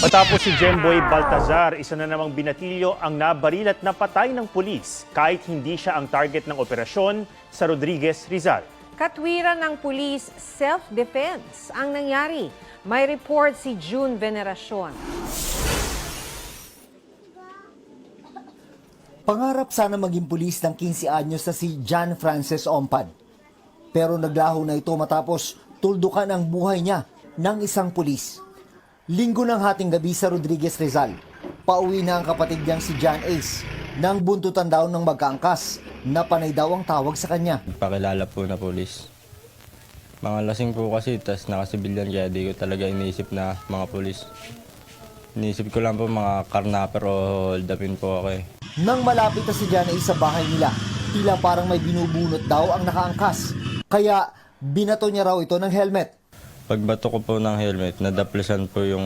Matapos si Jemboy Baltazar, isa na namang binatilyo ang nabaril at napatay ng pulis kahit hindi siya ang target ng operasyon sa Rodriguez, Rizal. Katwiran ng pulis, self-defense ang nangyari. May report si June Veneracion. Pangarap sana maging pulis ng 15 anyos na si John Francis Ompad. Pero naglaho na ito matapos tuldukan ang buhay niya ng isang pulis. Linggo ng hating gabi sa Rodriguez, Rizal. Pauwi na ang kapatid niyang si John Ace nang buntutan daw ng magkaangkas na panay daw ang tawag sa kanya. Pakilala po na pulis. Mga lasing po kasi, tas nakasibilyan kaya di ko talaga iniisip na mga pulis. Iniisip ko lang po mga karnaper o hold upin po ako eh. Nang malapit na si John Ace sa bahay nila, tila parang may binubunot daw ang nakaangkas. Kaya binato niya raw ito ng helmet. Pagbato ko po ng helmet, nadaplisan po yung